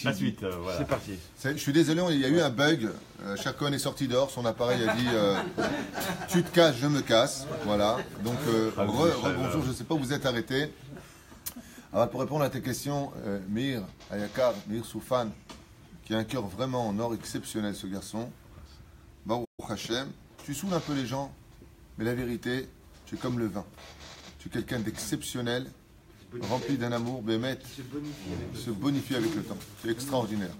La suite, voilà. C'est parti. Je suis désolé, il y a eu un bug. Chacun est sorti dehors, son appareil a dit tu te casses, je me casse. Voilà. Donc, bonjour, je ne sais pas où vous êtes arrêté. Alors, pour répondre à tes questions, Meir Ayakar, Meir Soufan, qui a un cœur vraiment en or exceptionnel, ce garçon. Baruch Hashem, tu saoules un peu les gens, mais la vérité, tu es comme le vin. Tu es quelqu'un d'exceptionnel, rempli d'un amour, Bémet, se bonifie avec le temps. C'est extraordinaire.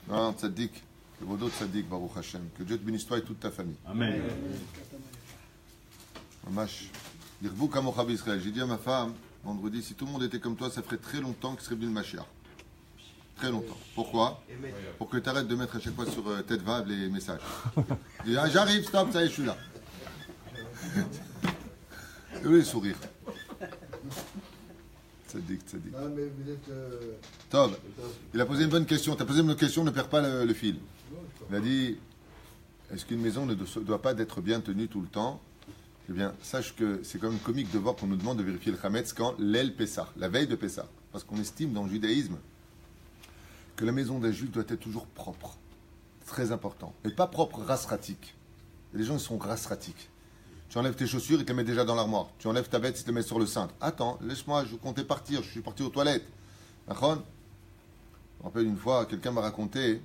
Non, tzaddik, que vos d'autres tzaddik, Baruch Hashem. Que Dieu te bénisse toi et toute ta famille. Amen. Mamash. Dirvou kamocha b'Israël. J'ai dit à ma femme, vendredi, si tout le monde était comme toi, ça ferait très longtemps qu'il serait venu le Mashiach. Très longtemps. Pourquoi? Pour que tu arrêtes de mettre à chaque fois sur tête vague les messages. Dis, ah, j'arrive, stop, ça y est, je suis là. Et oui, sourire. Tzadik. Non, mais vous êtes. Tov, il a posé une bonne question. Tu as posé une bonne question, ne perds pas le fil. Il a dit, est-ce qu'une maison ne doit pas être bien tenue tout le temps? Eh bien, sache que c'est quand même comique de voir qu'on nous demande de vérifier le Hametz quand l'El Pessah, la veille de Pessah. Parce qu'on estime dans le judaïsme que la maison d'un juif doit être toujours propre. Très important. Et pas propre rasratique. Les gens, ils sont rasratiques. Tu enlèves tes chaussures, ils te les mettent déjà dans l'armoire. Tu enlèves ta veste, ils te les mettent sur le cintre. Attends, laisse-moi, je comptais partir, je suis parti aux toilettes. D'accord? Je me rappelle une fois, quelqu'un m'a raconté,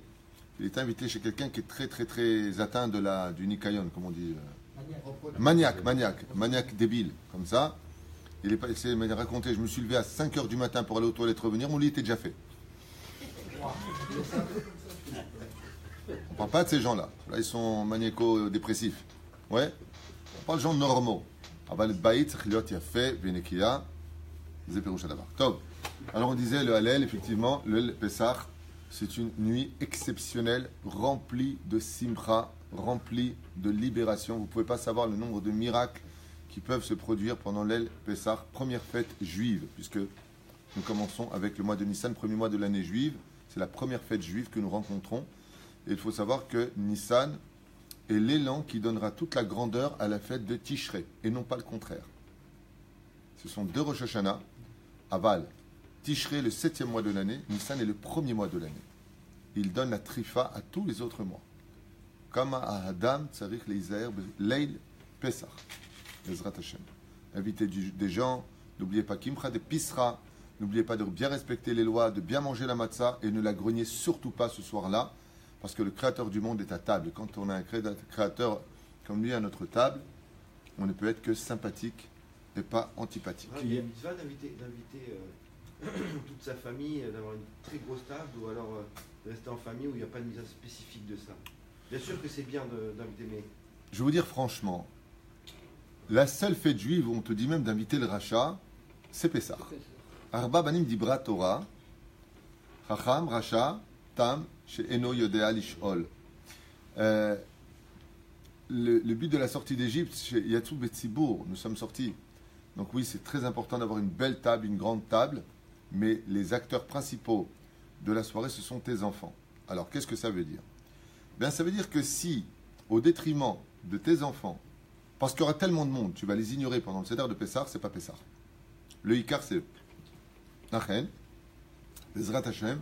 il était invité chez quelqu'un qui est très atteint du Nikayon, comme on dit. Maniaque débile, comme ça. Il m'a raconté, je me suis levé à 5h du matin pour aller aux toilettes revenir, mon lit était déjà fait. On ne parle pas de ces gens-là. Là, ils sont maniaco-dépressifs. Ouais. On parle de gens normaux. Alors on disait le Hallel, effectivement, le Pessah, c'est une nuit exceptionnelle, remplie de simcha, remplie de libération. Vous ne pouvez pas savoir le nombre de miracles qui peuvent se produire pendant l'El Pessah, première fête juive, puisque nous commençons avec le mois de Nissan, premier mois de l'année juive. C'est la première fête juive que nous rencontrons. Et il faut savoir que Nissan est l'élan qui donnera toute la grandeur à la fête de Tishrei, et non pas le contraire. Ce sont deux Rosh Hashanah, Aval. Tishrei, le 7e mois de l'année, Nissan est le premier mois de l'année. Il donne la trifa à tous les autres mois. Kama Adam Tsarich Leizaer Leil Pesach. Ezrat Hashem. Invitez des gens, n'oubliez pas Kimcha de Pisra, n'oubliez pas de bien respecter les lois, de bien manger la matzah et ne la grognez surtout pas ce soir-là, parce que le Créateur du monde est à table. Et quand on a un Créateur comme lui à notre table, on ne peut être que sympathique et pas antipathique. Il y a une mitzvah d'inviter toute sa famille, d'avoir une très grosse table, ou alors de rester en famille où il n'y a pas de mitzvah spécifique de ça. Bien sûr que c'est bien d'inviter, mais... Je vais vous dire franchement, la seule fête juive où on te dit même d'inviter le rachat, c'est Pessah. Arba banim dibra Torah, Chacham, Racha, Tam, chez Eno Yodea Lishol. Le but de la sortie d'Égypte, chez Yatsou Betsibour, nous sommes sortis. Donc oui, c'est très important d'avoir une belle table, une grande table, mais les acteurs principaux de la soirée, ce sont tes enfants. Alors, qu'est-ce que ça veut dire? Bien, ça veut dire que si, au détriment de tes enfants, parce qu'il y aura tellement de monde, tu vas les ignorer pendant le Seder de Pessah, c'est pas Pessah. Le Ikar, c'est eux. Nachen, Bezrat Hashem.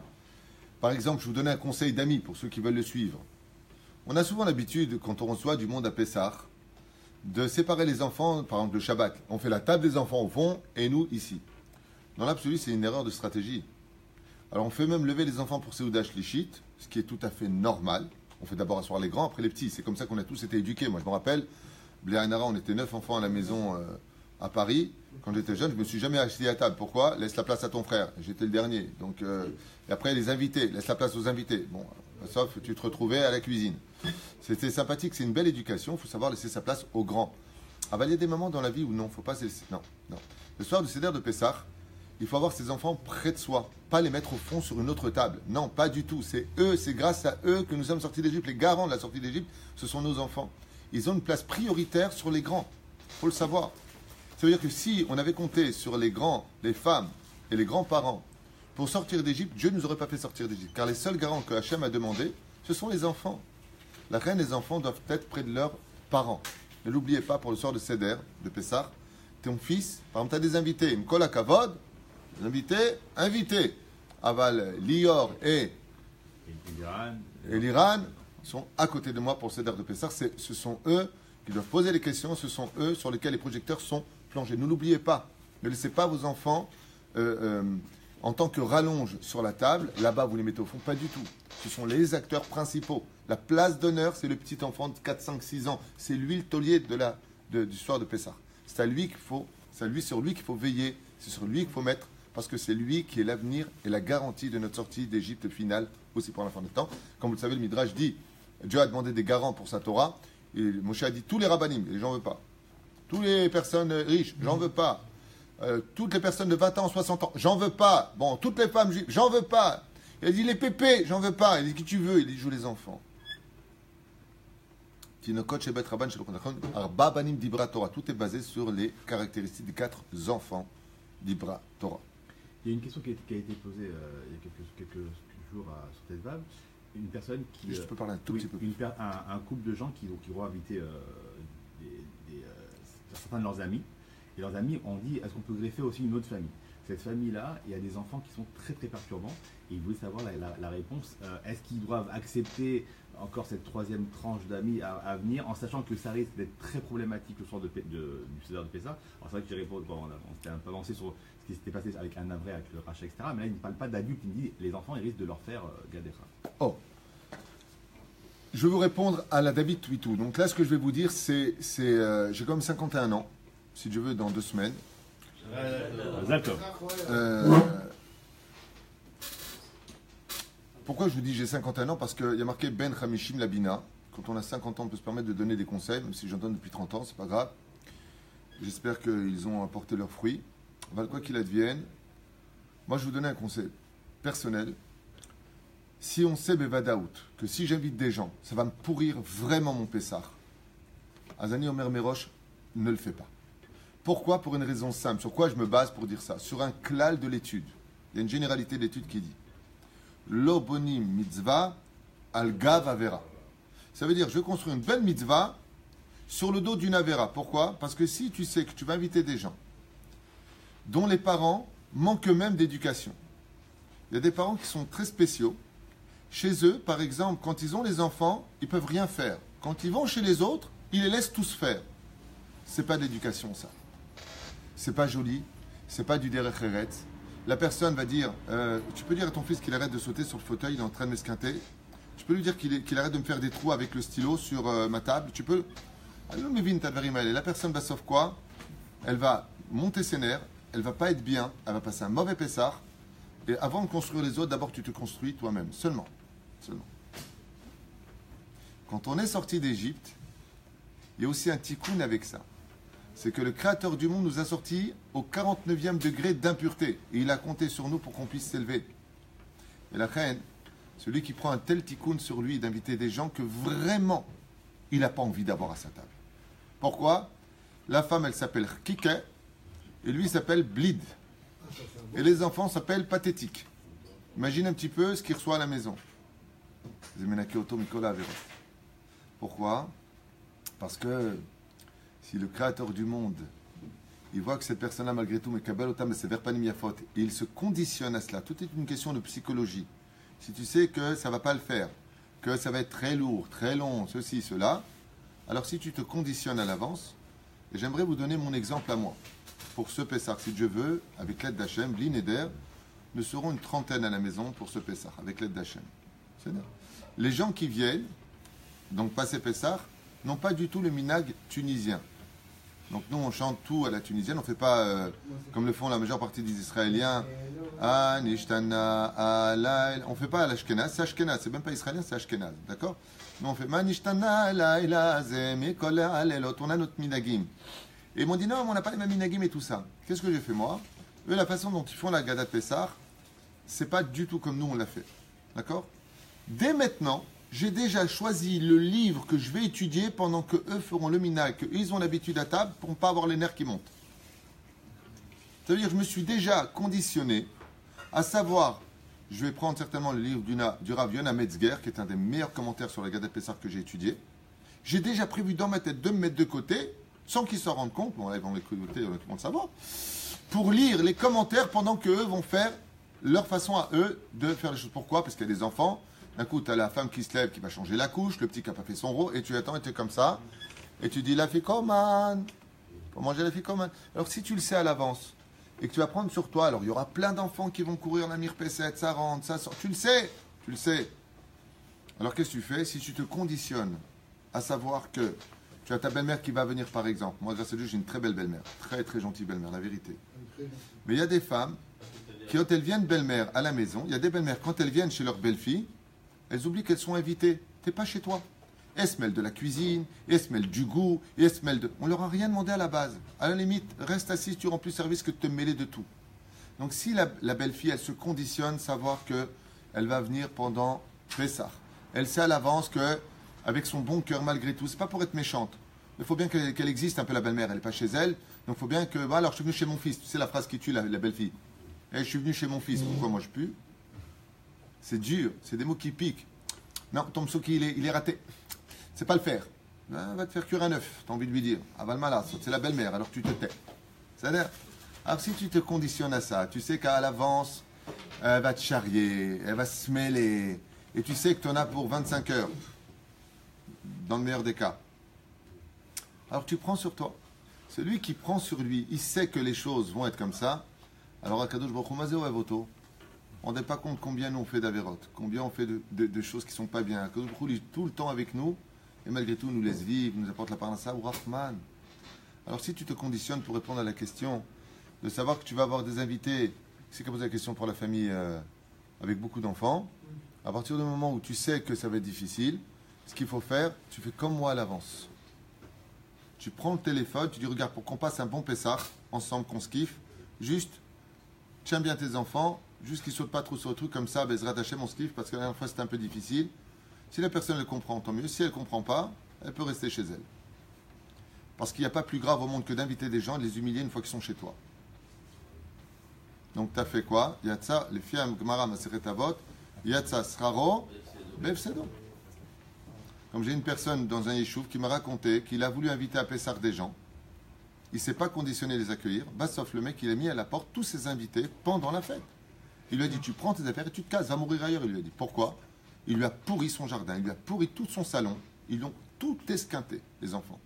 Par exemple, je vous donnais un conseil d'amis pour ceux qui veulent le suivre. On a souvent l'habitude, quand on reçoit du monde à Pessah, de séparer les enfants, par exemple le Shabbat. On fait la table des enfants au fond et nous ici. Dans l'absolu, c'est une erreur de stratégie. Alors on fait même lever les enfants pour Seudah Shlichit, ce qui est tout à fait normal. On fait d'abord asseoir les grands, après les petits. C'est comme ça qu'on a tous été éduqués. Moi, je me rappelle, Bléanara, on était 9 enfants à la maison à Paris. Quand j'étais jeune, je ne me suis jamais assis à table. Pourquoi? Laisse la place à ton frère. J'étais le dernier. Donc, et après, les invités. Laisse la place aux invités. Bon, sauf tu te retrouvais à la cuisine. C'était sympathique. C'est une belle éducation. Il faut savoir laisser sa place aux grands. Ah ben, il y a des moments dans la vie où non, il ne faut pas se laisser. Non. Le soir du Seder de Pessah, il faut avoir ses enfants près de soi. Pas les mettre au fond sur une autre table. Non, pas du tout. C'est eux, c'est grâce à eux que nous sommes sortis d'Égypte. Les garants de la sortie d'Égypte, ce sont nos enfants. Ils ont une place prioritaire sur les grands. Il faut le savoir. Ça veut dire que si on avait compté sur les grands, les femmes et les grands-parents pour sortir d'Égypte, Dieu ne nous aurait pas fait sortir d'Égypte. Car les seuls garants que Hachem a demandé, ce sont les enfants. La reine des enfants doivent être près de leurs parents. Ne l'oubliez pas pour le soir de Seder, de Pessah. Ton fils, par exemple, tu as des invités. M'kola kavod, les invités. Aval, Lior et l'Iran sont à côté de moi pour le Seder de Pessah. Ce sont eux qui doivent poser les questions, ce sont eux sur lesquels les projecteurs sont plongés. Ne l'oubliez pas, ne laissez pas vos enfants en tant que rallonge sur la table. Là-bas, vous les mettez au fond, pas du tout. Ce sont les acteurs principaux. La place d'honneur, c'est le petit enfant de 4, 5, 6 ans. C'est lui le taulier du soir de Pessah. C'est sur lui qu'il faut veiller, c'est sur lui qu'il faut mettre, parce que c'est lui qui est l'avenir et la garantie de notre sortie d'Égypte finale, aussi pour la fin des temps. Comme vous le savez, le Midrash dit, Dieu a demandé des garants pour sa Torah, et Moshe a dit, tous les rabbanim, et j'en veux pas. Toutes les personnes riches, j'en veux pas. Toutes les personnes de 20 ans, 60 ans, j'en veux pas. Bon, toutes les femmes juives, j'en veux pas. Il a dit, les pépés, j'en veux pas. Il dit, qui tu veux? Il dit, joue les enfants. Tout est basé sur les caractéristiques des 4 enfants d'Ibra Torah. Il y a une question qui a été posée il y a quelques jours sur Tetvav. Une personne qui. Je peux parler un tout petit peu. Un couple de gens qui vont inviter certains de leurs amis. Et leurs amis ont dit, est-ce qu'on peut greffer aussi une autre famille? Cette famille-là, il y a des enfants qui sont très très perturbants. Et ils voulaient savoir la réponse. Est-ce qu'ils doivent accepter encore cette troisième tranche d'amis à venir, en sachant que ça risque d'être très problématique le soir du Seder de Pessah? Alors c'est vrai que j'ai répondu, on s'était un peu avancé sur ce qui s'était passé avec un navré, avec le rachat, etc. Mais là, il ne parle pas d'adultes, il dit les enfants, ils risquent de leur faire gadera. Oh, je vais vous répondre à la David Twitou. Donc là, ce que je vais vous dire, c'est j'ai quand même 51 ans, si Dieu veut, dans 2 semaines. Pourquoi je vous dis j'ai 51 ans? Parce qu'il y a marqué Ben Hamishim Labina. Quand on a 50 ans, on peut se permettre de donner des conseils, même si j'en donne depuis 30 ans, c'est pas grave. J'espère qu'ils ont apporté leurs fruits. Quoi qu'il advienne, moi je vous donne un conseil personnel. Si on sait Bevadaout, que si j'invite des gens, ça va me pourrir vraiment mon Pessah, Azani Omer Merosh ne le fait pas. Pourquoi? Pour une raison simple. Sur quoi je me base pour dire ça? Sur un klal de l'étude. Il y a une généralité de l'étude qui dit Lo bonim mitzvah al gav avera. Ça veut dire, je vais construire une belle mitzvah sur le dos d'une avera. Pourquoi? Parce que si tu sais que tu vas inviter des gens dont les parents manquent eux-mêmes d'éducation. Il y a des parents qui sont très spéciaux. Chez eux, par exemple, quand ils ont les enfants, ils ne peuvent rien faire. Quand ils vont chez les autres, ils les laissent tous faire. C'est pas d'éducation, ça. C'est pas joli. C'est pas du derech eretz. La personne va dire, tu peux dire à ton fils qu'il arrête de sauter sur le fauteuil, il est en train de m'esquinter. Tu peux lui dire qu'il arrête de me faire des trous avec le stylo sur ma table. Tu peux... La personne va sauf quoi? Elle va monter ses nerfs, elle va pas être bien, elle va passer un mauvais pessar. Et avant de construire les autres, d'abord tu te construis toi-même. Seulement. Quand on est sorti d'Égypte, il y a aussi un tikkun avec ça. C'est que le Créateur du monde nous a sortis au 49e degré d'impureté. Et il a compté sur nous pour qu'on puisse s'élever. Et la reine, celui qui prend un tel tikkun sur lui d'inviter des gens que vraiment il n'a pas envie d'avoir à sa table. Pourquoi? La femme, elle s'appelle Kike et lui s'appelle Blid. Et les enfants s'appellent Pathétique. Imagine un petit peu ce qu'il reçoit à la maison. Pourquoi? Parce que si le Créateur du monde, il voit que cette personne-là, malgré tout, et il se conditionne à cela. Tout est une question de psychologie. Si tu sais que ça ne va pas le faire, que ça va être très lourd, très long, ceci, cela, alors si tu te conditionnes à l'avance, et j'aimerais vous donner mon exemple à moi. Pour ce Pessah, si Dieu veut, avec l'aide d'Hachem, Blin et Der, nous serons une trentaine à la maison pour ce Pessah, avec l'aide d'Hachem. C'est bien. Les gens qui viennent, donc passer Pessah, n'ont pas du tout le minag tunisien. Donc nous, on chante tout à la tunisienne, on ne fait pas comme le font la majeure partie des Israéliens. Anishtana, Alaïl. On ne fait pas à l'Ashkenaz, c'est Ashkenaz, c'est même pas israélien, c'est Ashkenaz, d'accord? Nous on fait Manishtana, Alaïla, Zemikole, Alelot, on a notre minagim. Et ils m'ont dit non, mais on n'a pas les mêmes minagim et tout ça. Qu'est-ce que j'ai fait moi? Eux, la façon dont ils font la Gada de Pessah, c'est pas du tout comme nous on l'a fait, d'accord? Dès maintenant, j'ai déjà choisi le livre que je vais étudier pendant que eux feront le minag, qu'ils ont l'habitude à table pour ne pas avoir les nerfs qui montent. Ça veut dire que je me suis déjà conditionné à savoir, je vais prendre certainement le livre du Rav Yonah Metzger, qui est un des meilleurs commentaires sur la Gada de Pessah que j'ai étudié. J'ai déjà prévu dans ma tête de me mettre de côté, sans qu'ils s'en rendent compte, bon là ils vont l'écouter, ils vont le savoir, pour lire les commentaires pendant qu'eux vont faire leur façon à eux de faire les choses. Pourquoi? Parce qu'il y a des enfants. D'un coup, tu as la femme qui se lève, qui va changer la couche, le petit qui n'a pas fait son rôle, et tu attends, et tu es comme ça. Et tu dis, la ficomane. Pour manger la ficomane. Alors, si tu le sais à l'avance, et que tu vas prendre sur toi, alors il y aura plein d'enfants qui vont courir la mirpesset, ça rentre, ça sort. Tu le sais. Alors, qu'est-ce que tu fais? Si tu te conditionnes à savoir que tu as ta belle-mère qui va venir, par exemple. Moi, grâce à Dieu, j'ai une très belle belle-mère. Très, très gentille belle-mère, la vérité. Mais il y a des femmes qui, quand elles viennent belle-mère à la maison, il y a des belles-mères, quand elles viennent chez leur belle-fille, elles oublient qu'elles sont invitées. T'es pas chez toi. Elles se mêlent de la cuisine, et elles se mêlent du goût, et elles se mêlent de... On leur a rien demandé à la base. À la limite, reste assis, tu rends plus service que de te mêler de tout. Donc si la belle-fille, elle se conditionne, savoir qu'elle va venir pendant Pessah. Elle sait à l'avance que, avec son bon cœur malgré tout, c'est pas pour être méchante. Il faut bien qu'elle existe un peu la belle-mère, elle n'est pas chez elle. Donc il faut bien que... Bah, alors je suis venu chez mon fils, tu sais la phrase qui tue la belle-fille. Je suis venu chez mon fils, pourquoi moi je pue? C'est dur, c'est des mots qui piquent. Non, ton psouki, il est raté. C'est pas le faire. Va te faire cuire un œuf, t'as envie de lui dire. Avalmala, c'est la belle-mère, alors tu te tais. C'est-à-dire, alors si tu te conditionnes à ça, tu sais qu'à l'avance, elle va te charrier, elle va se mêler, et tu sais que tu en as pour 25 heures, dans le meilleur des cas. Alors tu prends sur toi. Celui qui prend sur lui, il sait que les choses vont être comme ça. Alors, Akadosh Baruch Hu Mazeo Evoto, on ne rend pas compte combien nous on fait d'avérotes, combien on fait de choses qui ne sont pas bien. Akadosh Baruch Hu est tout le temps avec nous, et malgré tout nous laisse vivre, nous apporte la parnassa ou Rahman. Alors, si tu te conditionnes pour répondre à la question, de savoir que tu vas avoir des invités, c'est comme poser la question pour la famille avec beaucoup d'enfants, à partir du moment où tu sais que ça va être difficile, ce qu'il faut faire, tu fais comme moi à l'avance. Tu prends le téléphone, tu dis regarde, pour qu'on passe un bon Pessah, ensemble, qu'on se kiffe, juste, tiens bien tes enfants, juste qu'ils ne sautent pas trop sur le truc, comme ça, Bezrat Hashem, on se kiffe, parce que la dernière fois c'était un peu difficile. Si la personne elle comprend, tant mieux. Si elle ne comprend pas, elle peut rester chez elle. Parce qu'il n'y a pas plus grave au monde que d'inviter des gens et de les humilier une fois qu'ils sont chez toi. Donc tu as fait quoi? Yatsa, les fiam Gemara Maseret Avot, Yatsa Sraro, Befsedo. Comme j'ai une personne dans un yeshuv qui m'a raconté qu'il a voulu inviter à Pessah des gens, il ne s'est pas conditionné à les accueillir, sauf le mec, il a mis à la porte tous ses invités pendant la fête. Il lui a dit, tu prends tes affaires et tu te casses, va mourir ailleurs. Il lui a dit, pourquoi? Il lui a pourri son jardin, il lui a pourri tout son salon, ils l'ont tout esquinté, les enfants.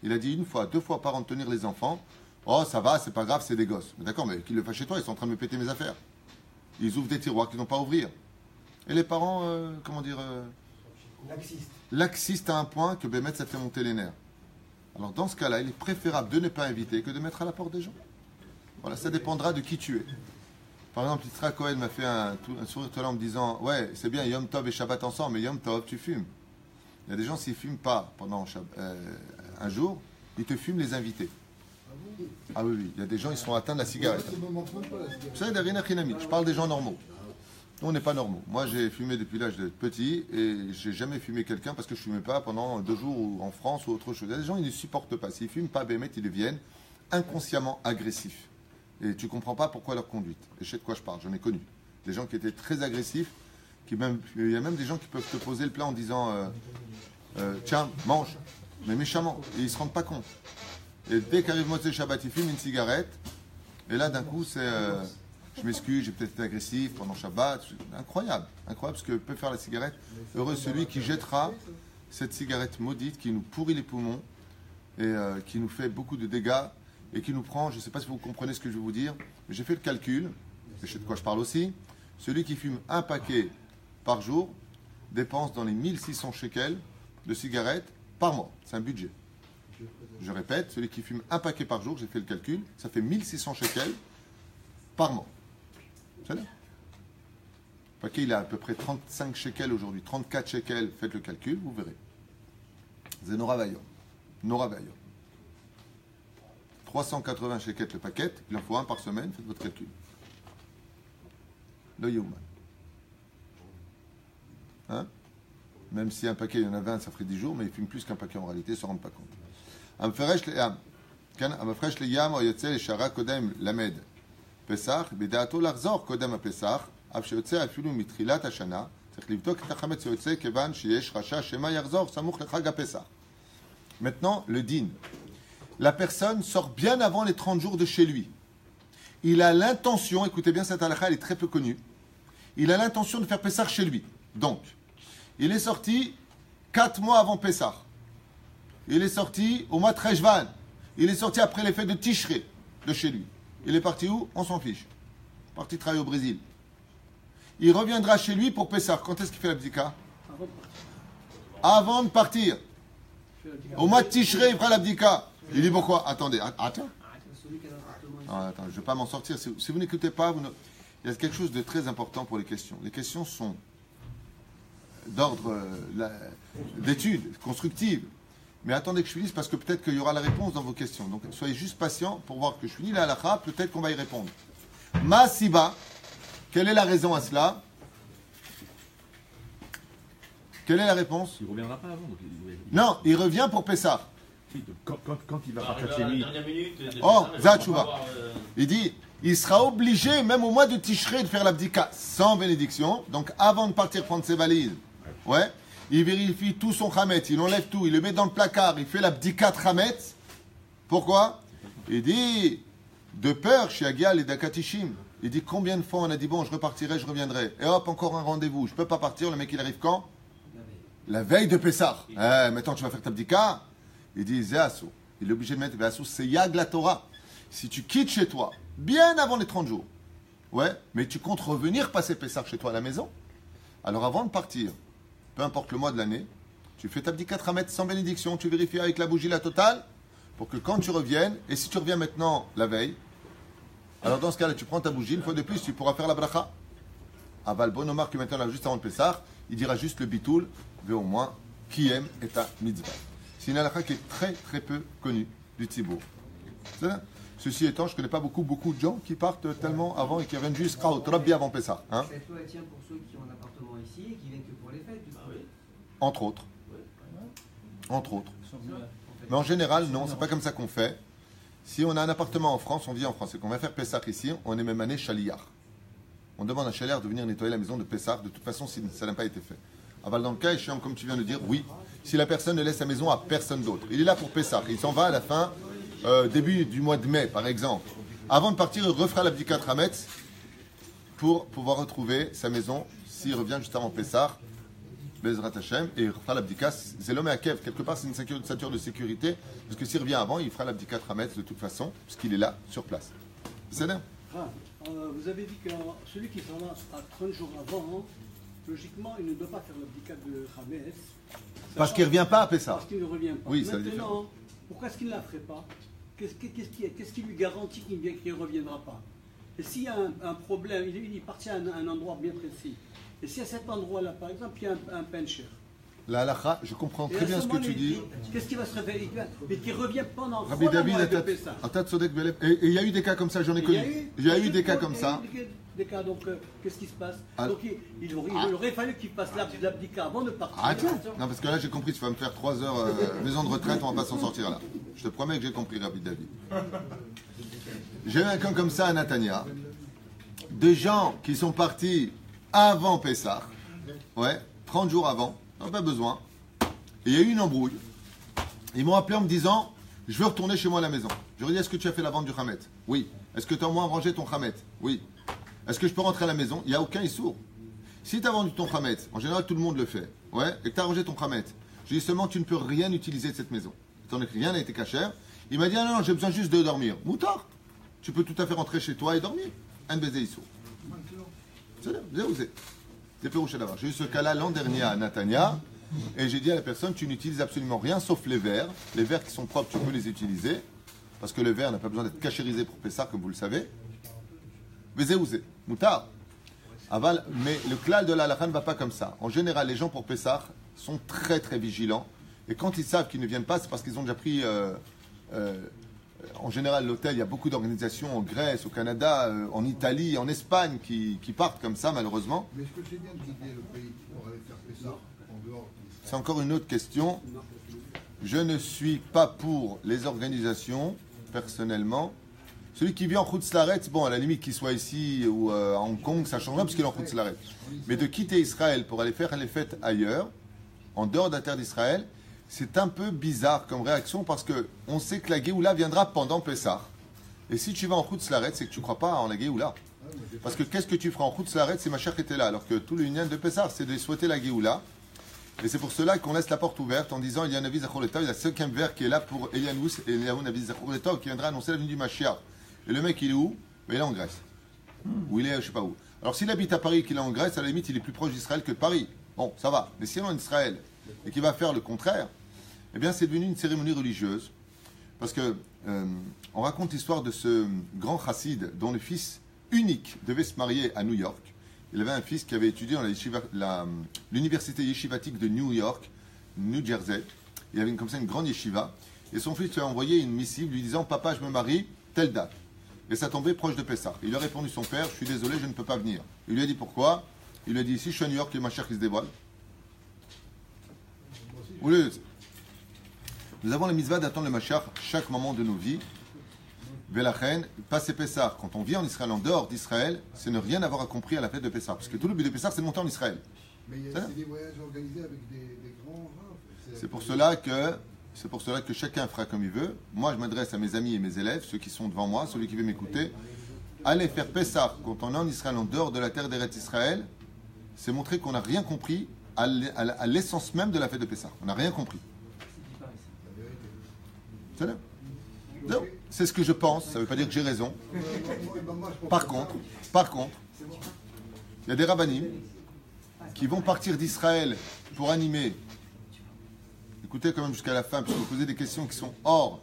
Il a dit une fois, 2 fois par an de tenir les enfants, oh ça va, c'est pas grave, c'est des gosses. Mais d'accord, mais qu'ils le fassent chez toi, ils sont en train de me péter mes affaires. Ils ouvrent des tiroirs qu'ils n'ont pas à ouvrir. Et les parents, laxistes à un point que Bémet, ça fait monter les nerfs. Alors dans ce cas-là, il est préférable de ne pas inviter que de mettre à la porte des gens. Voilà, ça dépendra de qui tu es. Par exemple, Yitzhak Cohen m'a fait un sourire tout à l'heure en me disant, ouais, c'est bien Yom Tov et Shabbat ensemble, mais Yom Tov, tu fumes. Il y a des gens, s'ils ne fument pas pendant un jour, ils te fument les invités. Ah oui, il y a des gens, ils sont atteints de la cigarette. Vous savez, je parle des gens normaux. Nous, on n'est pas normaux. Moi, j'ai fumé depuis l'âge de petit et j'ai jamais fumé quelqu'un parce que je ne fumais pas pendant 2 jours ou en France ou autre chose. Il y a des gens, ils ne supportent pas. S'ils ne fument pas, Bémet, ils deviennent inconsciemment agressifs. Et tu ne comprends pas pourquoi leur conduite. Et je sais de quoi je parle, j'en ai connu. Des gens qui étaient très agressifs, il y a même des gens qui peuvent te poser le plat en disant tiens, mange, mais méchamment. Et ils ne se rendent pas compte. Et dès qu'arrive Motzei Shabbat, ils fument une cigarette. Et là, d'un coup, c'est je m'excuse, j'ai peut-être été agressif pendant Shabbat. Incroyable, incroyable ce que peut faire la cigarette. Heureux celui qui jettera cette cigarette maudite qui nous pourrit les poumons et qui nous fait beaucoup de dégâts et qui nous prend, je ne sais pas si vous comprenez ce que je vais vous dire, mais j'ai fait le calcul, et je sais de quoi je parle aussi. Celui qui fume un paquet par jour dépense dans les 1600 shekels de cigarettes par mois. C'est un budget. Je répète, celui qui fume un paquet par jour, j'ai fait le calcul, ça fait 1600 shekels par mois. C'est là. Le paquet, il a à peu près 35 shekels aujourd'hui, 34 shekels, faites le calcul, vous verrez. C'est Nora Vaillon. 380 shekels le paquet, il en faut un par semaine, faites votre calcul. Le Yoma. Hein? Même si un paquet, il y en a 20, ça ferait 10 jours, mais il fume plus qu'un paquet en réalité, ils ne se rendent pas compte. המפרש לים או יוצא לשערה קודם למד פסח, בדעתו לחזור קודם הפסח, אף שיוצא אפילו מתחילת השנה, צריך לבדוק את החמץ שיוצא כיוון שיש חשש שמא יחזור סמוך לחג הפסח. Maintenant, le din. La personne sort bien avant les 30 jours de chez lui. il a l'intention, écoutez bien cette halakha, elle est très peu connue, il a l'intention de faire Pessah chez lui. Donc, il est sorti 4 mois avant Pessah. Il est sorti au mois de Rejvan. Il est sorti après les fêtes de Tishré, de chez lui. Il est parti où? On s'en fiche. Parti travailler au Brésil. Il reviendra chez lui pour Pessah. Quand est-ce qu'il fait l'abdika? Avant de partir. Au mois de Tishré, il fera l'abdika. Il dit pourquoi? Attendez, attends. Non, attends, je ne vais pas m'en sortir. Si vous n'écoutez pas, il y a quelque chose de très important pour les questions. Les questions sont d'ordre d'études constructives. Mais attendez que je finisse parce que peut-être qu'il y aura la réponse dans vos questions. Donc soyez juste patients pour voir que je finis la halakha, peut-être qu'on va y répondre. Masiba, quelle est la raison à cela? Quelle est la réponse? Il ne reviendra pas avant. Non, il revient pour Pessah. Quand il va partir chez lui. Oh, Zatchouva. Il dit, il sera obligé, même au mois de Tishré, de faire l'abdika sans bénédiction. Donc avant de partir prendre ses valises, ouais, il vérifie tout son chametz, il enlève tout, il le met dans le placard, il fait l'abdika de chametz. Pourquoi? Il dit, de peur, chez Agial et Dakatishim. Il dit, combien de fois on a dit, bon, je repartirai, je reviendrai. Et hop, encore un rendez-vous. Je ne peux pas partir, le mec, il arrive quand? La veille de Pessah. Maintenant, tu vas faire ta abdika. Il dit, Zéassou. Il est obligé de mettre Zéassou, c'est Yag la Torah. Si tu quittes chez toi, bien avant les 30 jours, ouais, mais tu comptes revenir passer Pessah chez toi à la maison, alors avant de partir, peu importe le mois de l'année, tu fais ta abdika de chametz sans bénédiction, tu vérifies avec la bougie la totale, pour que quand tu reviennes, et si tu reviens maintenant la veille, alors dans ce cas-là, tu prends ta bougie, une fois de plus, tu pourras faire la bracha. Aval bon Omar, que maintenant, là, juste avant le Pessah, il dira juste le bitoul, mais au moins, qui aime est à mitzvah. C'est une halakha qui est très très peu connue du Tzibour. Ceci étant, je ne connais pas beaucoup de gens qui partent tellement avant et qui reviennent juste Rabbi avant Pessah. Hein? Cette loi tient pour ceux qui ont un appartement ici et qui viennent que pour les fêtes. Entre autres. Entre autres. Mais en général, non, c'est pas comme ça qu'on fait. Si on a un appartement en France, on vit en France et qu'on va faire Pessah ici, on est même année Chaliyar. On demande à Chaliyar de venir nettoyer la maison de Pessah, de toute façon, si ça n'a pas été fait. Aval, dans le cas échéant, comme tu viens de dire, oui, si la personne ne laisse sa maison à personne d'autre. Il est là pour Pessah, il s'en va à la fin, début du mois de mai, par exemple. Avant de partir, il refera l'abdika Hametz pour pouvoir retrouver sa maison, s'il revient juste avant Pessah, Bezrat Hashem, et il refera l'abdika. C'est l'homme à Kev, quelque part, c'est une ceinture de sécurité, parce que s'il revient avant, il fera l'abdika Hametz de toute façon, puisqu'il est là, sur place. C'est bien. Vous avez dit que celui qui s'en va à 30 jours avant, logiquement, il ne doit pas faire l'abdika de Hametz. Parce qu'il ne revient pas à Pessah. Parce qu'il ne revient pas. Oui, c'est la différence. Maintenant, pourquoi est-ce qu'il ne la ferait pas? Qu'est-ce qui lui garantit qu'il ne reviendra pas? Et s'il y a un problème, il partit à un endroit bien précis. Et si à cet endroit-là, par exemple, il y a un pencher. La halakha, je comprends très bien ce que tu dis. Qu'est-ce qui va se réveiller? Mais qui revient pendant 3 Rabbi David, mois de Pessah. et il y a eu des cas comme ça, j'en ai connu. Il y a eu des cas comme ça. Des cas, donc qu'est-ce qui se passe? Ah. Donc il aurait fallu qu'il fasse l'abdika avant de partir. Ah tiens. Non, parce que là j'ai compris, tu vas me faire 3 heures maison de retraite, on va pas s'en sortir là. Je te promets que j'ai compris, Rabbi David. J'ai eu un cas comme ça à Natania. De gens qui sont partis avant Pessah, ouais, 30 jours avant, on pas besoin. Et il y a eu une embrouille. Ils m'ont appelé en me disant, je veux retourner chez moi à la maison. Je leur ai dit, est-ce que tu as fait la vente du Hamet? Oui. Est-ce que tu as au moins rangé ton Hamet? Oui. Est-ce que je peux rentrer à la maison? Il n'y a aucun issour. Si tu as vendu ton Hamet, en général tout le monde le fait, ouais, et que tu as rangé ton Hamet, je dis seulement tu ne peux rien utiliser de cette maison. Étant donné que rien n'a été cachère, il m'a dit, ah non, j'ai besoin juste de dormir. Moutard, tu peux tout à fait rentrer chez toi et dormir. Un baiser issour. C'est là, vous êtes. C'est Pérouché d'abord. J'ai eu ce cas-là l'an dernier à Natania, et j'ai dit à la personne, tu n'utilises absolument rien sauf les verres. Les verres qui sont propres, tu peux les utiliser, parce que le verre n'a pas besoin d'être cachérisé pour Pessah, comme vous le savez. Vezéouzé, moutard. Aval, mais le klal de la halakha ne va pas comme ça. En général, les gens pour Pessah sont très très vigilants, et quand ils savent qu'ils ne viennent pas, c'est parce qu'ils ont déjà pris. En général, l'hôtel, il y a beaucoup d'organisations en Grèce, au Canada, en Italie, en Espagne qui partent comme ça, malheureusement. Mais est-ce que c'est bien de guider le pays pour aller faire Pessah en dehors? C'est encore une autre question. Je ne suis pas pour les organisations, personnellement. Celui qui vit en Khoutslaret, bon, à la limite qu'il soit ici ou à Hong Kong, ça change rien parce qu'il est en Khoutslaret. Mais de quitter Israël pour aller faire les fêtes ailleurs, en dehors de la terre d'Israël, c'est un peu bizarre comme réaction parce qu'on sait que la Géoula viendra pendant Pessah. Et si tu vas en Chutz Laaretz, c'est que tu ne crois pas en la Géoula. Parce que qu'est-ce que tu feras en Chutz Laaretz si Mashiach était là? Alors que tout l'union de Pessah, c'est de souhaiter la Géoula. Et c'est pour cela qu'on laisse la porte ouverte en disant il y a un avis Zachor Letov, il y a 5e vers qui est là pour Elianous et Eliaou Navi Zachor Letov qui viendra annoncer la venue du Mashiach. Et le mec il est où? Il est en Grèce. Ou il est je sais pas où. Alors s'il habite à Paris, qu'il est en Grèce, à la limite il est plus proche d'Israël que de Paris. Bon, ça va. Mais si on est en Israël et qu'il va faire le contraire, eh bien c'est devenu une cérémonie religieuse. Parce que on raconte l'histoire de ce grand chassid dont le fils unique devait se marier à New York. Il avait un fils qui avait étudié dans l'université yeshivatique de New York, New Jersey. Il avait comme ça une grande yeshiva. Et son fils lui a envoyé une missive lui disant « Papa, je me marie, telle date ». Et ça tombait proche de Pessah. Il a répondu son père « Je suis désolé, je ne peux pas venir ». Il lui a dit « Pourquoi ?» Il lui a dit « Si je suis à New York, il y a ma chère qui se dévoile. » Nous avons la mitzvah d'attendre le Mashiach chaque moment de nos vies. Velachen, passer Pessah, quand on vit en Israël, en dehors d'Israël, c'est ne rien avoir à compris à la fête de Pessah. Parce que tout le but de Pessah, c'est de monter en Israël. Mais il y a des voyages organisés avec des grands raves. C'est pour cela que chacun fera comme il veut. Moi, je m'adresse à mes amis et mes élèves, ceux qui sont devant moi, celui qui veut m'écouter. Allez faire Pessah quand on est en Israël, en dehors de la terre d'Eretz Israël, c'est montrer qu'on n'a rien compris à l'essence même de la fête de Pessah. On n'a rien compris. C'est là. Non, c'est ce que je pense, ça ne veut pas dire que j'ai raison. Par contre, il y a des rabbanim qui vont partir d'Israël pour animer. Écoutez quand même jusqu'à la fin, parce que vous posez des questions qui sont hors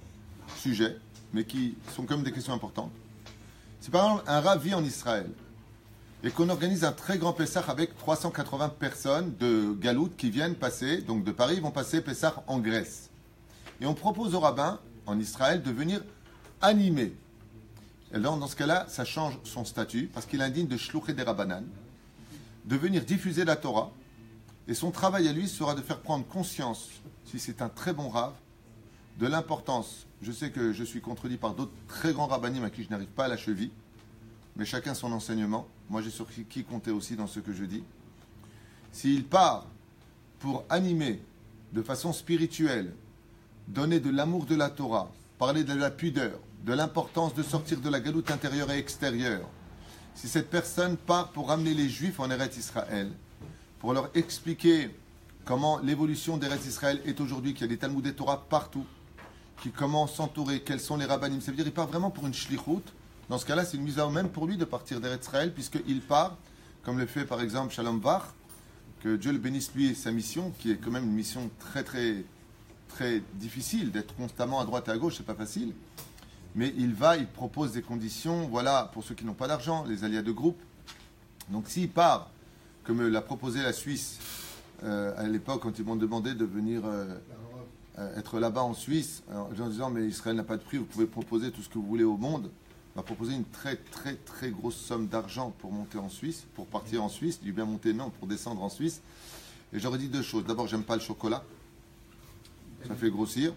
sujet, mais qui sont quand même des questions importantes. Si par exemple un rav vit en Israël et qu'on organise un très grand Pessah avec 380 personnes de Galout qui viennent passer, donc de Paris, ils vont passer Pessah en Grèce. Et on propose au rabbin en Israël de venir animer. Et donc, dans ce cas-là, ça change son statut parce qu'il est indigne de shlouché des rabbanan, de venir diffuser la Torah. Et son travail à lui sera de faire prendre conscience, si c'est un très bon rav, de l'importance. Je sais que je suis contredit par d'autres très grands rabbanim à qui je n'arrive pas à la cheville, mais chacun son enseignement. Moi, j'ai sur qui compter aussi dans ce que je dis. S'il part pour animer de façon spirituelle, donner de l'amour de la Torah, parler de la pudeur, de l'importance de sortir de la galoute intérieure et extérieure. Si cette personne part pour ramener les Juifs en Eretz Israël, pour leur expliquer comment l'évolution d'Eretz Israël est aujourd'hui, qu'il y a des Talmudei Torah partout, qui comment s'entourer, quels sont les rabbanim, ça veut dire qu'il part vraiment pour une shlichut. Dans ce cas-là, c'est une mise à même pour lui de partir d'Eretz Israël, puisqu'il part, comme le fait par exemple Shalom Vach, que Dieu le bénisse lui et sa mission, qui est quand même une mission très très très difficile, d'être constamment à droite et à gauche, c'est pas facile. Mais il propose des conditions, voilà, pour ceux qui n'ont pas d'argent, les alias de groupe. Donc s'il part, comme l'a proposé la Suisse à l'époque, quand ils m'ont demandé de venir être là-bas en Suisse, en disant mais Israël n'a pas de prix, vous pouvez proposer tout ce que vous voulez au monde, m'a proposé une très très très grosse somme d'argent pour monter en Suisse, pour partir en Suisse, du bien monter non, pour descendre en Suisse. Et j'aurais dit deux choses. D'abord, j'aime pas le chocolat. Ça fait grossir.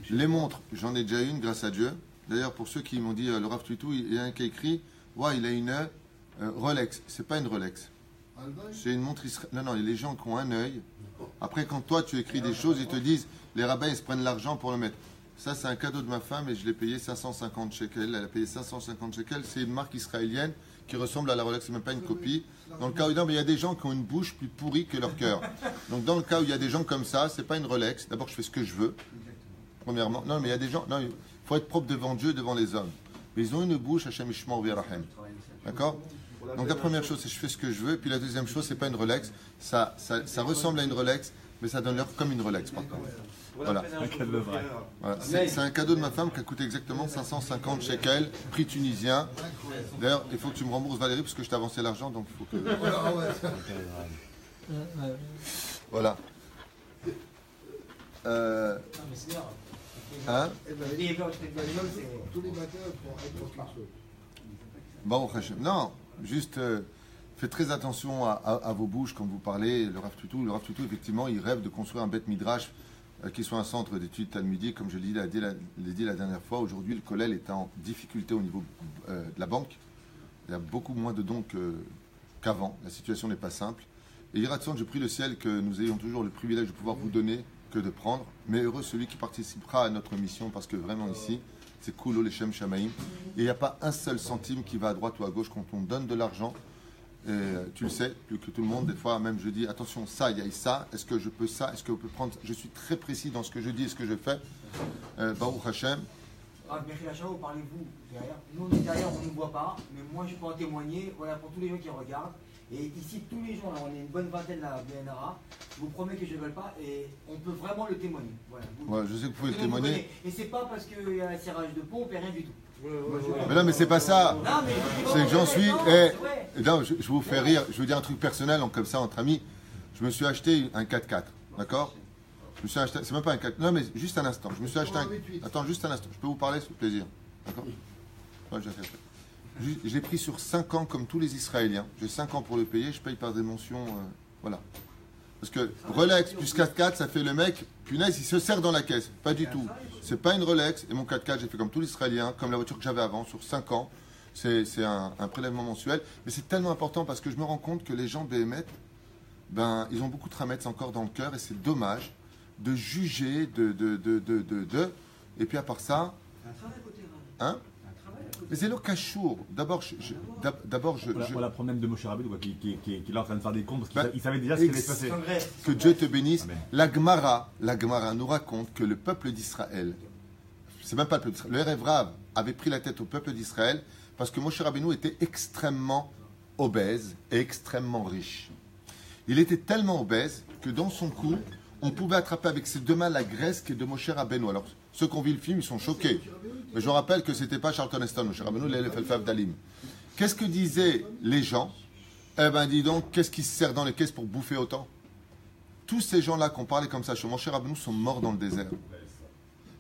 Les montres, j'en ai déjà une, grâce à Dieu. D'ailleurs, pour ceux qui m'ont dit, le Rav Tuitou, il y a un qui a écrit, ouais, il a une Rolex. C'est pas une Rolex. C'est une montre israélienne. Non, non, il y a les gens qui ont un œil. Après, quand toi, tu écris des choses, ils te disent, les rabbins, ils se prennent l'argent pour le mettre. Ça, c'est un cadeau de ma femme et je l'ai payé 550 shekels. Elle a payé 550 shekels. C'est une marque israélienne qui ressemble à la Rolex, c'est même pas une copie. Dans le cas où il y a des gens qui ont une bouche plus pourrie que leur cœur. Donc dans le cas où il y a des gens comme ça, c'est pas une Rolex. D'abord, je fais ce que je veux. Premièrement, non, mais il y a des gens. Non, il faut être propre devant Dieu, devant les hommes. Mais ils ont une bouche, Hashem Ishma ou Verahem. D'accord? Donc la première chose, c'est je fais ce que je veux. Puis la deuxième chose, c'est pas une Rolex. Ça ressemble à une Rolex, mais ça donne l'air comme une Rolex par contre. Voilà. Voilà. C'est un cadeau de ma femme qui a coûté exactement 550 shekels, prix tunisien. D'ailleurs, il faut que tu me rembourses Valérie parce que je t'ai avancé l'argent, donc il faut que. Voilà. Hein? Bon, non, juste faites très attention à vos bouches quand vous parlez. Le Rav Tuitou, effectivement, il rêve de construire un beth midrash qui soit un centre d'études talmudiques. Comme je l'ai dit la dernière fois, aujourd'hui, le Kollel est en difficulté au niveau de la banque. Il y a beaucoup moins de dons qu'avant. La situation n'est pas simple. Et il raconte, je prie le ciel que nous ayons toujours le privilège de pouvoir vous donner que de prendre. Mais heureux celui qui participera à notre mission, parce que vraiment ici, c'est Kulo Leshem Shamaim. Et il n'y a pas un seul centime qui va à droite ou à gauche quand on donne de l'argent. Et, tu le sais, plus que tout le monde, des fois même je dis attention, ça, il y a ça, est-ce que je peux ça, est-ce que je peux prendre ça? Je suis très précis dans ce que je dis et ce que je fais. Baruch Hashem. Merci la vous parlez-vous derrière. Nous on est derrière, on ne nous voit pas, mais moi je peux en témoigner, voilà, pour tous les gens qui regardent. Et ici, tous les jours, là, on est une bonne vingtaine à la BNRA. Je vous promets que je ne vole pas et on peut vraiment le témoigner. Voilà, Ouais, je sais que vous pouvez le témoigner. Et c'est pas parce qu'il y a un serrage de pompe et rien du tout. Mais non, mais c'est pas ça. Non, mais C'est que j'en suis. c'est vrai. Non, je vous fais rire. Je vous dis un truc personnel, comme ça, entre amis. Je me suis acheté un 4x4. D'accord? Je me suis acheté. C'est même pas un 4. Non, mais juste un instant. Je me suis acheté un. Attends, juste un instant. Je peux vous parler, s'il plaisir. D'accord? Ouais, j'ai fait. Je l'ai pris sur 5 ans comme tous les Israéliens. J'ai 5 ans pour le payer, je paye par des mentions. Voilà. Parce que Rolex plus 4x4, ça fait le mec, punaise, il se sert dans la caisse. Pas du tout. C'est pas une Rolex. Et mon 4x4, j'ai fait comme tous les Israéliens, comme la voiture que j'avais avant, sur 5 ans. C'est un prélèvement mensuel. Mais c'est tellement important parce que je me rends compte que les gens BMF, ben, ils ont beaucoup de ramettes encore dans le cœur et c'est dommage de juger, Et puis à part ça. Un travail à côté, Hein? Mais c'est le cachour. D'abord, Pour la problème de Moshe Rabbeinu, qui est là en train de faire des comptes, parce Bah, qu'il savait déjà ce qui allait se passer. Que Dieu te bénisse. Amen. La Gemara nous raconte que le peuple d'Israël, c'est même pas le peuple d'Israël, le Erev Rav avait pris la tête au peuple d'Israël parce que Moshe Rabbeinu était extrêmement obèse et extrêmement riche. Il était tellement obèse que dans son cou, on pouvait attraper avec ses deux mains la graisse qui est de Moshe Rabbeinu. Alors, ceux qui ont vu le film, ils sont choqués. Mais je rappelle que c'était pas Charlton Heston, Moshe Rabbeinu, l'Elef El-Fav d'Alim. Qu'est-ce que disaient les gens? Eh ben, dis donc, qu'est-ce qui se sert dans les caisses pour bouffer autant? Tous ces gens-là qui ont parlé comme ça chez Moshe Rabbeinu sont morts dans le désert.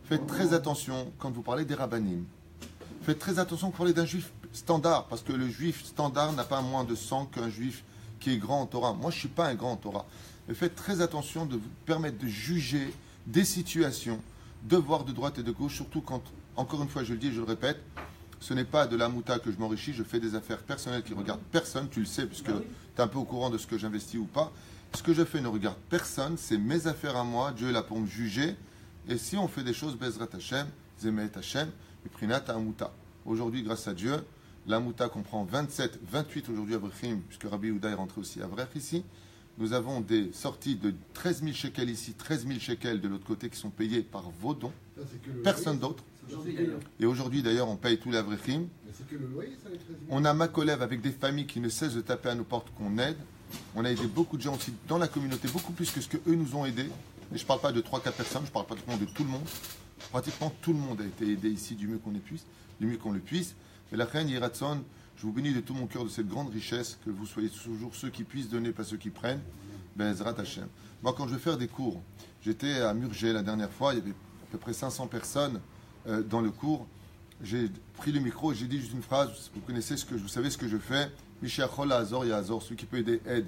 Faites très attention quand vous parlez des rabbanim. Faites très attention quand vous parlez d'un juif standard, parce que le juif standard n'a pas moins de sang qu'un juif qui est grand en Torah. Moi, je ne suis pas un grand en Torah. Mais faites très attention de vous permettre de juger des situations, de voir de droite et de gauche, surtout quand, encore une fois, je le dis et je le répète, ce n'est pas de la mouta que je m'enrichis, je fais des affaires personnelles qui regardent personne, tu le sais, puisque tu es un peu au courant de ce que j'investis ou pas. Ce que je fais ne regarde personne, c'est mes affaires à moi, Dieu est là pour me juger. Et si on fait des choses, Bezrat Hashem, Zemet Hashem, Prinat Amuta. Aujourd'hui, grâce à Dieu, la Mouta comprend 27, 28 aujourd'hui à Brechim, puisque Rabbi Yehuda est rentré aussi à Brech ici. Nous avons des sorties de 13 000 shekels ici, 13 000 shekels de l'autre côté qui sont payés par vos dons, personne d'autre. Et aujourd'hui d'ailleurs, on paye tous les Avrechim. C'est que le loyer, ça, les 13 000. On a Makolev avec des familles qui ne cessent de taper à nos portes qu'on aide. On a aidé beaucoup de gens aussi dans la communauté, beaucoup plus que ce qu'eux nous ont aidés. Et je ne parle pas de 3-4 personnes, je parle pratiquement de tout le monde. Pratiquement tout le monde a été aidé ici du mieux qu'on le puisse. Et la reine Yiratson, je vous bénis de tout mon cœur de cette grande richesse, que vous soyez toujours ceux qui puissent donner, pas ceux qui prennent. Bezrat Hashem. Moi, quand je vais faire des cours, j'étais à Murger la dernière fois, il y avait à peu près 500 personnes dans le cours. J'ai pris le micro et j'ai dit juste une phrase. Vous savez ce que je fais. Mishiachol Azor Yazor, celui qui peut aider, aide.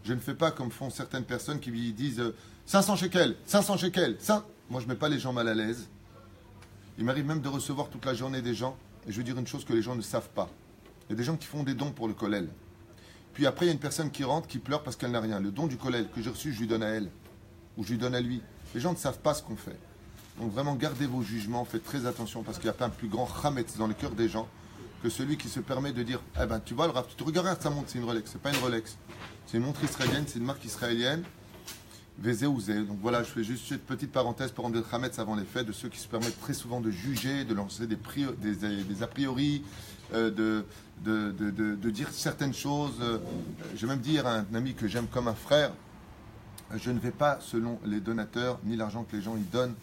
Je ne fais pas comme font certaines personnes qui disent 500 shekels, 500 shekels. Moi, je ne mets pas les gens mal à l'aise. Il m'arrive même de recevoir toute la journée des gens. Et je veux dire une chose que les gens ne savent pas. Il y a des gens qui font des dons pour le kollel. Puis après, il y a une personne qui rentre, qui pleure parce qu'elle n'a rien. Le don du kollel que j'ai reçu, je lui donne à elle. Ou je lui donne à lui. Les gens ne savent pas ce qu'on fait. Donc vraiment, gardez vos jugements, faites très attention parce qu'il n'y a pas un plus grand chametz dans le cœur des gens que celui qui se permet de dire eh ben, tu vois, le Rav, tu te regardes, ça montre, c'est une Rolex. C'est pas une Rolex. C'est une montre israélienne, c'est une marque israélienne. Vézé ou Zé. Donc voilà, je fais juste une petite parenthèse pour rendre le chametz avant les fêtes de ceux qui se permettent très souvent de juger, de lancer des a priori, de dire certaines choses. Je vais même dire à un ami que j'aime comme un frère, je ne vais pas selon les donateurs ni l'argent que les gens y donnent.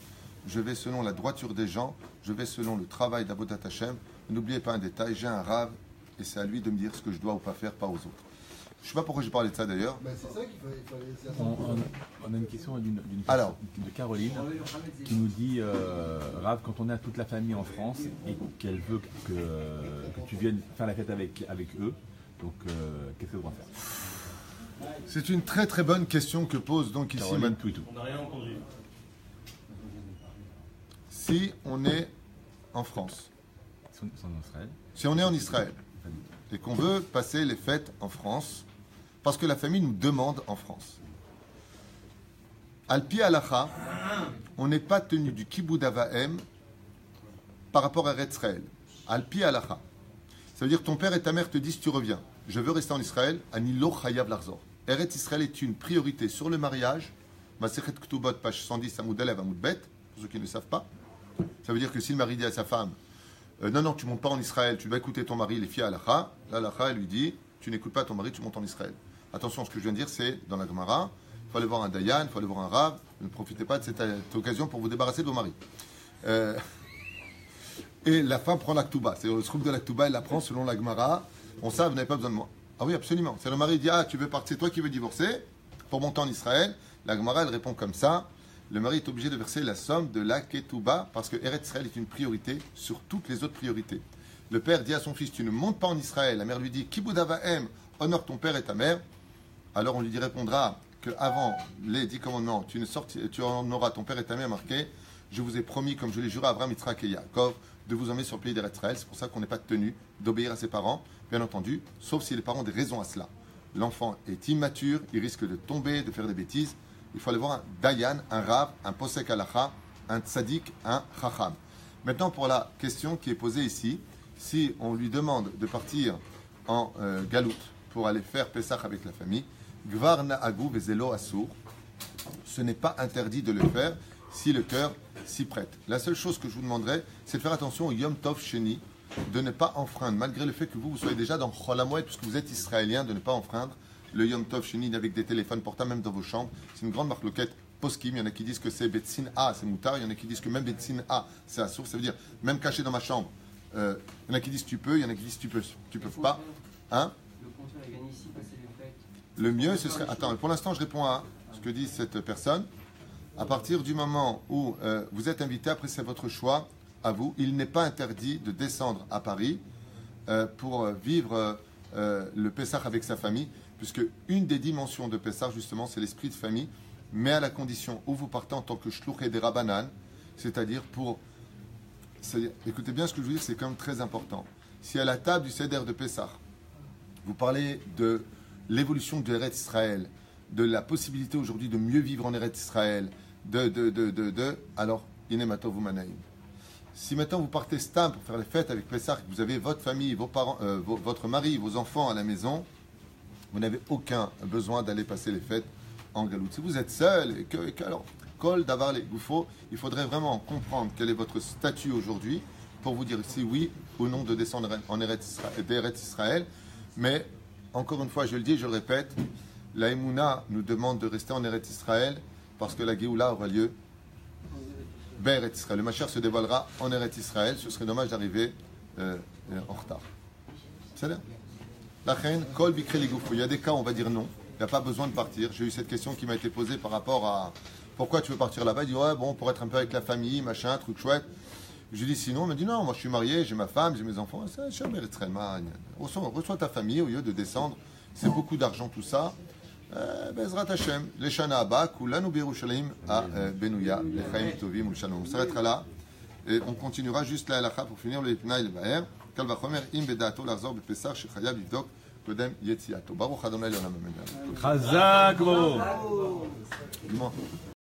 Je vais selon la droiture des gens, je vais selon le travail d'Avodat Hashem. N'oubliez pas un détail, j'ai un rave et c'est à lui de me dire ce que je dois ou pas faire, pas aux autres. Je ne sais pas pourquoi j'ai parlé de ça d'ailleurs. Ben, c'est ça qu'il fallait. On a une question de Caroline qui nous dit Rav, quand on a toute la famille en France et qu'elle veut que tu viennes faire la fête avec eux, donc qu'est-ce qu'elle doit faire? C'est une très très bonne question que pose donc ici Caroline Twitou. On n'a rien entendu. Si on est en France, si on est en Israël et qu'on veut passer les fêtes en France, parce que la famille nous demande en France. Al-Pi Halacha, on n'est pas tenu du Kiboud Avahem par rapport à Eretz Israël. Al-Pi Alacha. Ça veut dire ton père et ta mère te disent tu reviens. Je veux rester en Israël. Ani lo chayav larzor. Eretz Israël est une priorité sur le mariage. Masechet Ktubot, page 110, Amoud Alev, Amoud Bet, pour ceux qui ne savent pas. Ça veut dire que si le mari dit à sa femme non, tu montes pas en Israël, tu dois écouter ton mari, les filles à Alacha. L'Alacha, elle lui dit tu n'écoutes pas ton mari, tu montes en Israël. Attention, ce que je viens de dire, c'est dans la Gemara. Il faut aller voir un Dayan, il faut aller voir un Rav. Ne profitez pas de cette occasion pour vous débarrasser de vos maris. Et la femme prend la Ktuba. C'est le truc de la Ktuba, elle la prend selon la Gemara. On sait, vous n'avez pas besoin de moi. Ah oui, absolument. C'est le mari qui dit tu veux partir, c'est toi qui veux divorcer pour monter en Israël. La Gemara, elle répond comme ça. Le mari est obligé de verser la somme de la Ketouba parce que Eretz Israël est une priorité sur toutes les autres priorités. Le père dit à son fils tu ne montes pas en Israël. La mère lui dit Kibud Avahem, honore ton père et ta mère. Alors on lui répondra qu'avant les 10 commandements, tu en auras ton père et ta mère marqué. Je vous ai promis, comme je l'ai juré à Abraham, Yitzhak et Yaakov, de vous emmener sur le pays d'Eretz Israël. C'est pour ça qu'on n'est pas tenu d'obéir à ses parents, bien entendu, sauf si les parents ont des raisons à cela. L'enfant est immature, il risque de tomber, de faire des bêtises. Il faut aller voir un Dayan, un Rav, un Posek Halacha, un Tzadik, un Chacham. Maintenant, pour la question qui est posée ici, si on lui demande de partir en Galout pour aller faire Pesach avec la famille, Gvar Na'agu Vezelo Asur, ce n'est pas interdit de le faire si le cœur s'y prête. La seule chose que je vous demanderai, c'est de faire attention au Yom Tov Sheni, de ne pas enfreindre, malgré le fait que vous soyez déjà dans Chol HaMoed, puisque vous êtes israélien, de ne pas enfreindre le Yom Tov Sheni avec des téléphones portables, même dans vos chambres. C'est une grande marloquette poskim. Il y en a qui disent que c'est Betsin A, c'est moutar. Il y en a qui disent que même Betsin A, c'est assour. Ça veut dire, même caché dans ma chambre. Il y en a qui disent tu peux, il y en a qui disent tu peux pas. Hein? Le contraire, il gagne ici, passer les fêtes. Le mieux, ce serait. Attends, pour l'instant, je réponds à ce que dit cette personne. À partir du moment où vous êtes invité, après c'est votre choix, à vous, il n'est pas interdit de descendre à Paris pour vivre le Pessah avec sa famille, puisque une des dimensions de Pessah, justement, c'est l'esprit de famille, mais à la condition où vous partez en tant que shlouché des Rabbanan, c'est-à-dire écoutez bien ce que je veux dire, c'est quand même très important. Si à la table du Seder de Pessah, vous parlez de l'évolution de Eretz Israël, de la possibilité aujourd'hui de mieux vivre en Eretz Israël, alors, Inematov Manaïm. Si maintenant vous partez stam pour faire les fêtes avec Pessah, que vous avez votre famille, vos parents, votre mari, vos enfants à la maison, vous n'avez aucun besoin d'aller passer les fêtes en Galout. Si vous êtes seul, alors, Kol Davar les Goufo, il faudrait vraiment comprendre quel est votre statut aujourd'hui pour vous dire si oui ou non de descendre en Eretz Israël. Mais, encore une fois, je le dis et je le répète, la Emouna nous demande de rester en Eretz Israël parce que la Géoula aura lieu Eretz Israël. Le Mashiach se dévoilera en Eretz Israël. Ce serait dommage d'arriver en retard. C'est là. La reine, Kol Bikre Ligoufou. Il y a des cas où on va dire non. Il n'y a pas besoin de partir. J'ai eu cette question qui m'a été posée par rapport à pourquoi tu veux partir là-bas. Il dit ouais, bon, pour être un peu avec la famille, machin, truc chouette. Je dis sinon, il me dit non, moi je suis marié, j'ai ma femme, j'ai mes enfants. C'est jamais Eretz Israël. Reçois ta famille au lieu de descendre. C'est beaucoup d'argent tout ça. Bezrat Hashem, les Shana Abba, Kulanu Birushalayim à Benouya, les Chaim Tovim ou le Shalom. On s'arrêtera là et on continuera juste la halakha pour finir le Pnaï le Baer. Kalvachomer im bedato l'arzor bepesach shechayav yivdok kodem yetziato. Baruch Adonai l'olam amen. Chazak, bravo. Dis-moi.